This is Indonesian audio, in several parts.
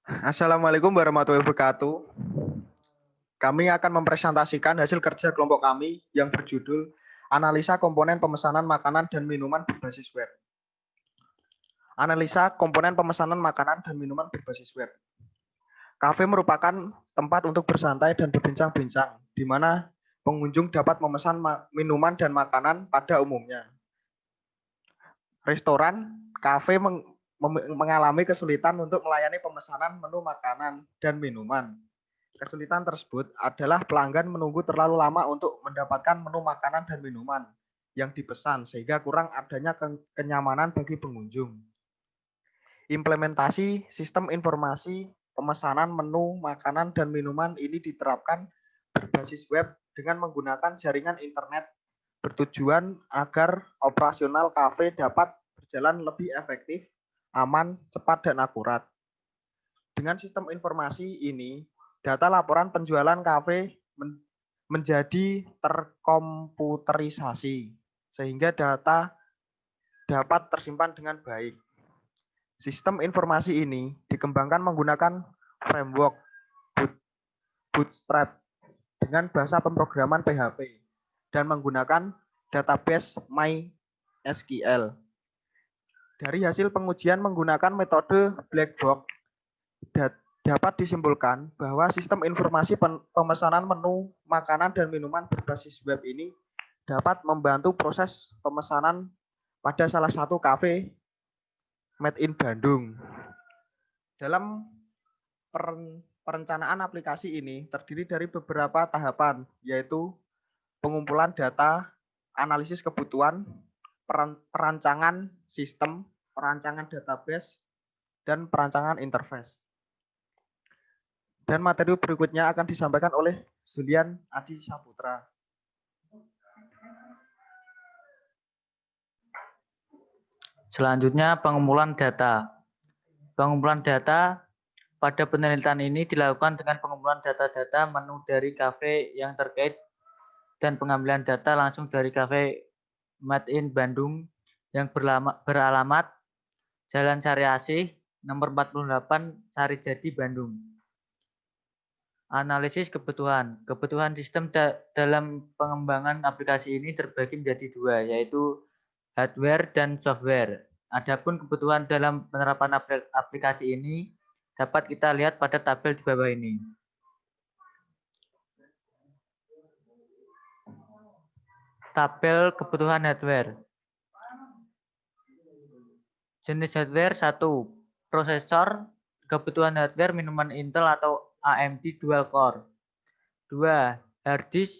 Assalamualaikum warahmatullahi wabarakatuh. Kami akan mempresentasikan hasil kerja kelompok kami yang berjudul Analisa Komponen Pemesanan Makanan dan Minuman Berbasis Web. Analisa komponen pemesanan makanan dan minuman berbasis web. Kafe merupakan tempat untuk bersantai dan berbincang-bincang, di mana pengunjung dapat memesan minuman dan makanan pada umumnya. Restoran, kafe mengalami kesulitan untuk melayani pemesanan menu makanan dan minuman. Kesulitan tersebut adalah pelanggan menunggu terlalu lama untuk mendapatkan menu makanan dan minuman yang dipesan, sehingga kurang adanya kenyamanan bagi pengunjung. Implementasi sistem informasi pemesanan menu makanan dan minuman ini diterapkan berbasis web dengan menggunakan jaringan internet bertujuan agar operasional kafe dapat berjalan lebih efektif, aman, cepat, dan akurat. Dengan sistem informasi ini, data laporan penjualan kafe menjadi terkomputerisasi, sehingga data dapat tersimpan dengan baik. Sistem informasi ini dikembangkan menggunakan framework Bootstrap dengan bahasa pemrograman PHP dan menggunakan database MySQL. Dari hasil pengujian menggunakan metode black box, dapat disimpulkan bahwa sistem informasi pemesanan menu makanan dan minuman berbasis web ini dapat membantu proses pemesanan pada salah satu kafe Made in Bandung. Dalam perencanaan aplikasi ini terdiri dari beberapa tahapan, yaitu pengumpulan data, analisis kebutuhan, perancangan sistem, perancangan database, dan perancangan interface. Dan materi berikutnya akan disampaikan oleh Julian Adi Saputra. Selanjutnya, pengumpulan data. Pengumpulan data pada penelitian ini dilakukan dengan pengumpulan data-data menu dari kafe yang terkait dan pengambilan data langsung dari kafe Made in Bandung yang beralamat Jalan Sari Asih, nomor 48, Sarijadi, Bandung. Analisis kebutuhan. Kebutuhan sistem dalam pengembangan aplikasi ini terbagi menjadi dua, yaitu hardware dan software. Adapun kebutuhan dalam penerapan aplikasi ini dapat kita lihat pada tabel di bawah ini. Tabel kebutuhan hardware. Jenis hardware 1. Prosesor. Kebutuhan hardware minuman Intel atau AMD dual core. 2. Hard disk.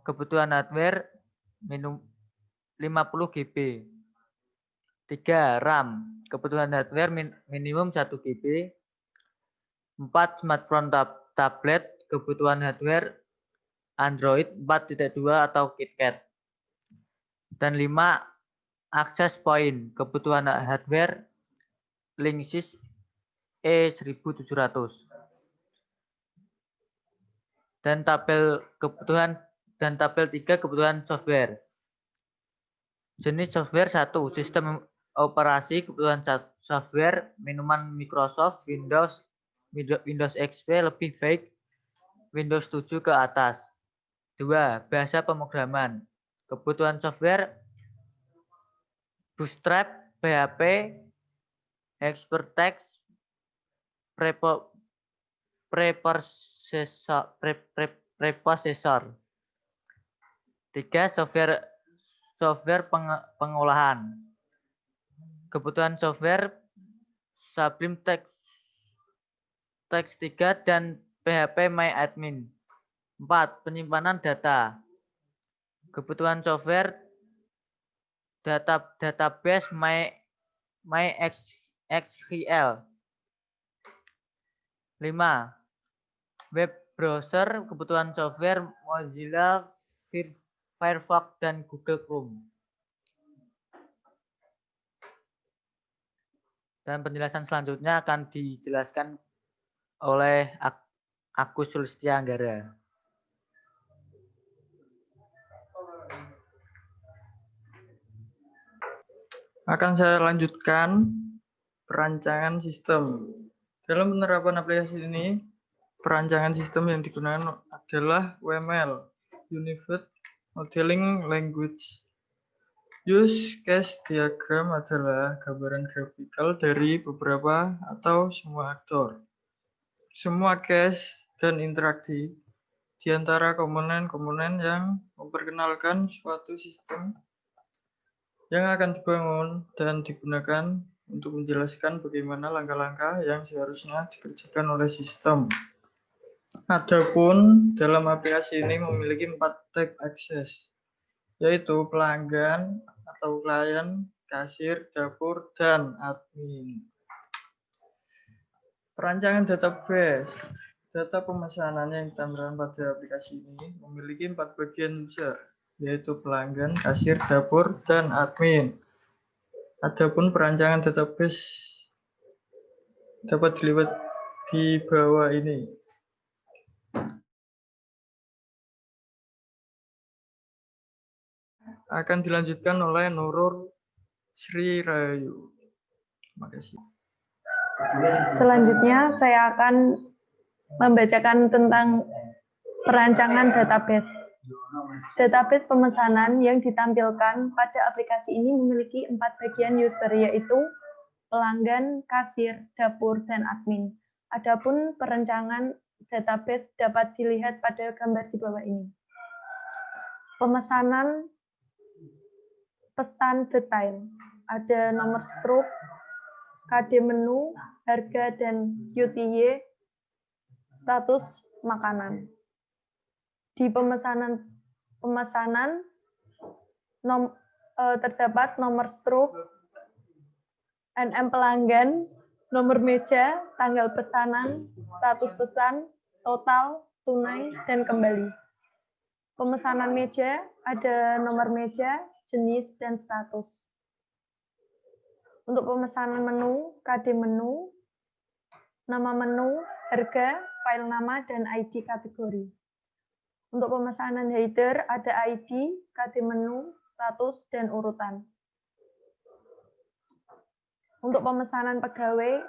Kebutuhan hardware 50 GB. 3. RAM. Kebutuhan hardware minimum 1 GB. 4. Smartphone tablet. Kebutuhan hardware Android 4.2 atau KitKat. Dan 5. Access point. Kebutuhan hardware Linksys E1700. Dan tabel 3 kebutuhan software. Jenis software 1. Sistem operasi. Kebutuhan software minuman Microsoft Windows XP lebih baik Windows 7 ke atas. 2. Bahasa pemrograman. Kebutuhan software Bootstrap, PHP, Expertext, preprocessor. 3. Software pengolahan. Kebutuhan software Sublime Text 3 dan PHP MyAdmin. 4. Penyimpanan data. Kebutuhan software database MySQL. 5. Web browser. Kebutuhan software Mozilla Firefox dan Google Chrome. Dan penjelasan selanjutnya akan dijelaskan oleh Agus Sulistianggara. Akan saya lanjutkan perancangan sistem. Dalam penerapan aplikasi ini, perancangan sistem yang digunakan adalah UML, Unified Modeling Language. Use case diagram adalah gambaran grafikal dari beberapa atau semua aktor, semua case dan interaksi di antara komponen-komponen yang memperkenalkan suatu sistem yang akan dibangun dan digunakan untuk menjelaskan bagaimana langkah-langkah yang seharusnya dikerjakan oleh sistem. Adapun dalam aplikasi ini memiliki 4 type akses, yaitu pelanggan atau klien, kasir, dapur, dan admin. Perancangan database. Data pemesanan yang ditampilkan pada aplikasi ini memiliki 4 bagian user, yaitu pelanggan, kasir, dapur, dan admin. Adapun perancangan database dapat dilihat di bawah ini. Akan dilanjutkan oleh Nurul Sri Rahayu. Terima kasih. Selanjutnya saya akan membacakan tentang perancangan database. Database pemesanan yang ditampilkan pada aplikasi ini memiliki 4 bagian user, yaitu pelanggan, kasir, dapur, dan admin. Adapun perancangan database dapat dilihat pada gambar di bawah ini. Pemesanan pesan detail. Ada nomor struk, KD menu, harga, dan QTY, status makanan. Di pemesanan terdapat nomor struk, NM pelanggan, nomor meja, tanggal pesanan, status pesan, total, tunai, dan kembali. Pemesanan meja, ada nomor meja, jenis, dan status. Untuk pemesanan menu, KD menu, nama menu, harga, file nama, dan ID kategori. Untuk pemesanan header, ada ID, KD menu, status, dan urutan. Untuk pemesanan pegawai,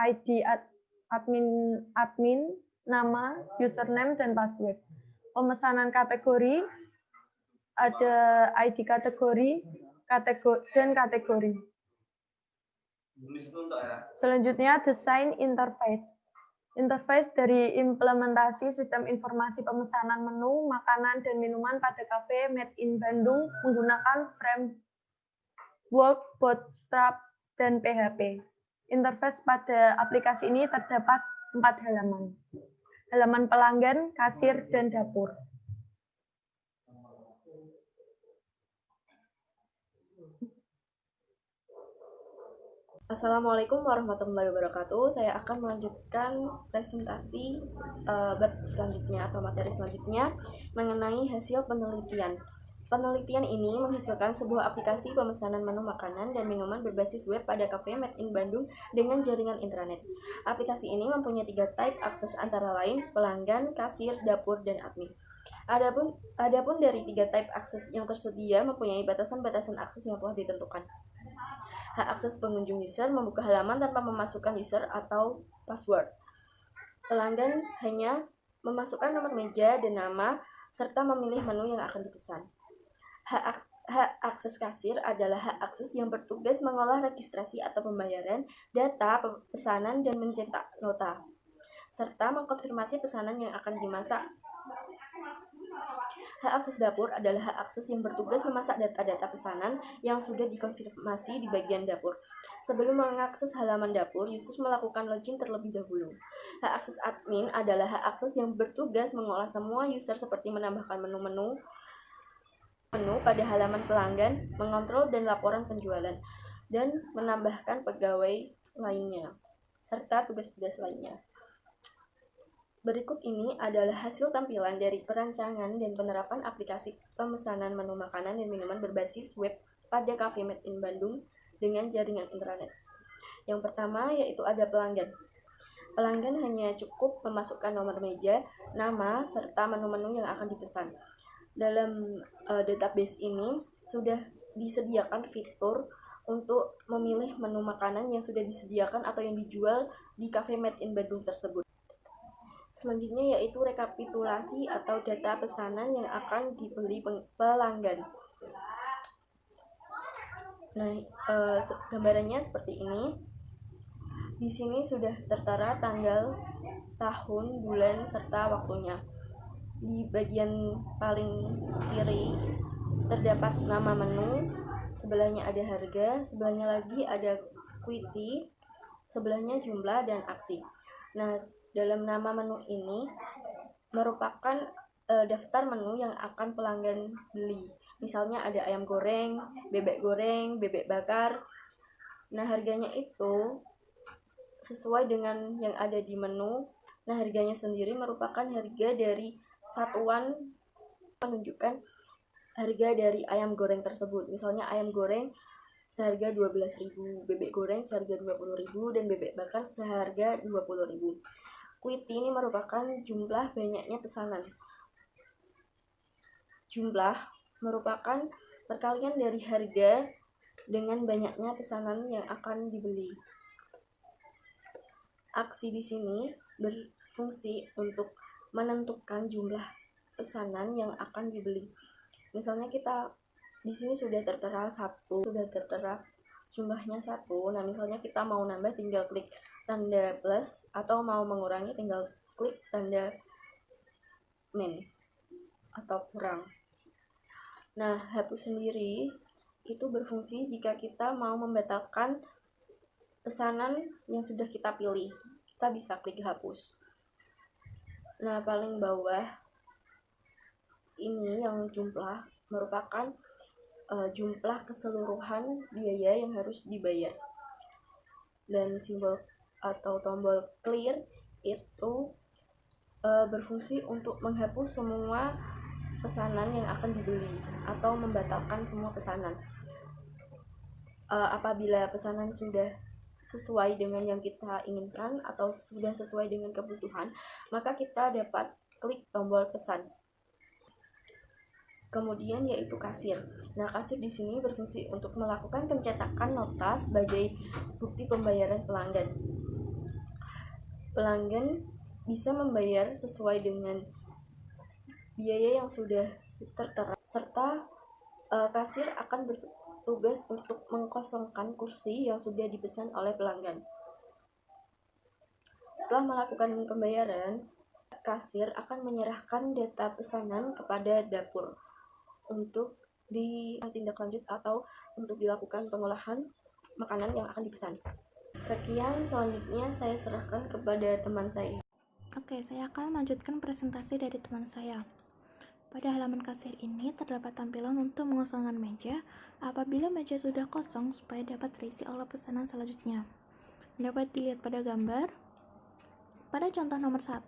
ID admin, nama, username, dan password. Pemesanan kategori, ada ID kategori, dan kategori. Selanjutnya, desain interface. Interface dari implementasi sistem informasi pemesanan menu, makanan, dan minuman pada kafe Made in Bandung menggunakan framework Bootstrap dan PHP. Interface pada aplikasi ini terdapat 4 halaman. Halaman pelanggan, kasir, dan dapur. Assalamualaikum warahmatullahi wabarakatuh. Saya akan melanjutkan presentasi bab selanjutnya atau materi selanjutnya mengenai hasil penelitian. Penelitian ini menghasilkan sebuah aplikasi pemesanan menu makanan dan minuman berbasis web pada kafe Made in Bandung dengan jaringan intranet. Aplikasi ini mempunyai 3 type akses antara lain pelanggan, kasir, dapur, dan admin. Adapun dari 3 type akses yang tersedia mempunyai batasan-batasan akses yang telah ditentukan. Hak akses pengunjung user membuka halaman tanpa memasukkan user atau password. Pelanggan hanya memasukkan nomor meja dan nama, serta memilih menu yang akan dipesan. Hak akses kasir adalah hak akses yang bertugas mengolah registrasi atau pembayaran, data pesanan, dan mencetak nota, serta mengkonfirmasi pesanan yang akan dimasak. Hak akses dapur adalah hak akses yang bertugas memasak data-data pesanan yang sudah dikonfirmasi di bagian dapur. Sebelum mengakses halaman dapur, user melakukan login terlebih dahulu. Hak akses admin adalah hak akses yang bertugas mengolah semua user seperti menambahkan menu pada halaman pelanggan, mengontrol dan laporan penjualan, dan menambahkan pegawai lainnya, serta tugas-tugas lainnya. Berikut ini adalah hasil tampilan dari perancangan dan penerapan aplikasi pemesanan menu makanan dan minuman berbasis web pada Cafe Made in Bandung dengan jaringan internet. Yang pertama yaitu ada pelanggan. Pelanggan hanya cukup memasukkan nomor meja, nama, serta menu-menu yang akan dipesan. Dalam database ini sudah disediakan fitur untuk memilih menu makanan yang sudah disediakan atau yang dijual di Cafe Made in Bandung tersebut. Selanjutnya yaitu rekapitulasi atau data pesanan yang akan dibeli pelanggan. Nah, gambarannya seperti ini. Di sini sudah tertera tanggal, tahun, bulan, serta waktunya. Di bagian paling kiri terdapat nama menu, sebelahnya ada harga, sebelahnya lagi ada quantity, sebelahnya jumlah dan aksi. Nah, dalam nama menu ini merupakan daftar menu yang akan pelanggan beli. Misalnya ada ayam goreng, bebek bakar. Nah, harganya itu sesuai dengan yang ada di menu. Nah, harganya sendiri merupakan harga dari satuan menunjukkan harga dari ayam goreng tersebut. Misalnya ayam goreng seharga 12.000, bebek goreng seharga 20.000, dan bebek bakar seharga 20.000. Quantity ini merupakan jumlah banyaknya pesanan. Jumlah merupakan perkalian dari harga dengan banyaknya pesanan yang akan dibeli. Aksi di sini berfungsi untuk menentukan jumlah pesanan yang akan dibeli. Misalnya kita di sini sudah tertera jumlahnya 1. Nah, misalnya kita mau nambah tinggal klik tanda plus, atau mau mengurangi tinggal klik tanda min atau kurang. Nah, hapus sendiri itu berfungsi jika kita mau membatalkan pesanan yang sudah kita pilih. Kita bisa klik hapus. Nah, paling bawah ini yang jumlah merupakan jumlah keseluruhan biaya yang harus dibayar. Dan simbol atau tombol clear itu berfungsi untuk menghapus semua pesanan yang akan dibeli atau membatalkan semua pesanan. Apabila pesanan sudah sesuai dengan yang kita inginkan atau sudah sesuai dengan kebutuhan, maka kita dapat klik tombol pesan. Kemudian yaitu kasir. Nah, kasir di sini berfungsi untuk melakukan pencetakan nota sebagai bukti pembayaran pelanggan. Pelanggan bisa membayar sesuai dengan biaya yang sudah tertera, serta kasir akan bertugas untuk mengkosongkan kursi yang sudah dipesan oleh pelanggan. Setelah melakukan pembayaran, kasir akan menyerahkan data pesanan kepada dapur untuk tindak lanjut atau untuk dilakukan pengolahan makanan yang akan dipesan. Sekian, selanjutnya saya serahkan kepada teman saya. Oke, saya akan melanjutkan presentasi dari teman saya. Pada halaman kasir ini terdapat tampilan untuk mengosongkan meja apabila meja sudah kosong supaya dapat terisi oleh pesanan selanjutnya. Dapat dilihat pada gambar. Pada contoh nomor 1,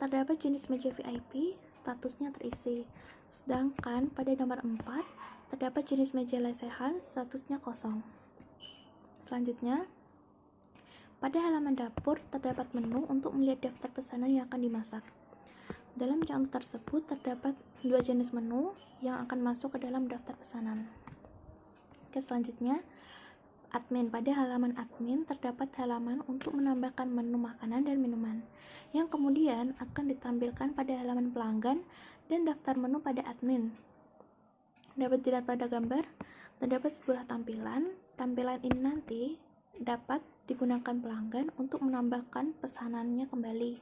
terdapat jenis meja VIP, statusnya terisi. Sedangkan pada nomor 4, terdapat jenis meja lesehan, statusnya kosong. Selanjutnya, pada halaman dapur terdapat menu untuk melihat daftar pesanan yang akan dimasak. Dalam contoh tersebut terdapat 2 jenis menu yang akan masuk ke dalam daftar pesanan. Oke, selanjutnya admin. Pada halaman admin terdapat halaman untuk menambahkan menu makanan dan minuman yang kemudian akan ditampilkan pada halaman pelanggan dan daftar menu pada admin. Dapat dilihat pada gambar, terdapat sebuah tampilan. Tampilan ini nanti dapat digunakan pelanggan untuk menambahkan pesanannya kembali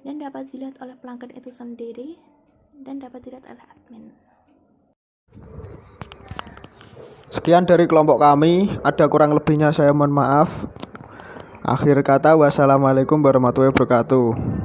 dan dapat dilihat oleh pelanggan itu sendiri dan dapat dilihat oleh admin. Sekian dari kelompok kami, ada kurang lebihnya saya mohon maaf. Akhir kata, wassalamualaikum warahmatullahi wabarakatuh.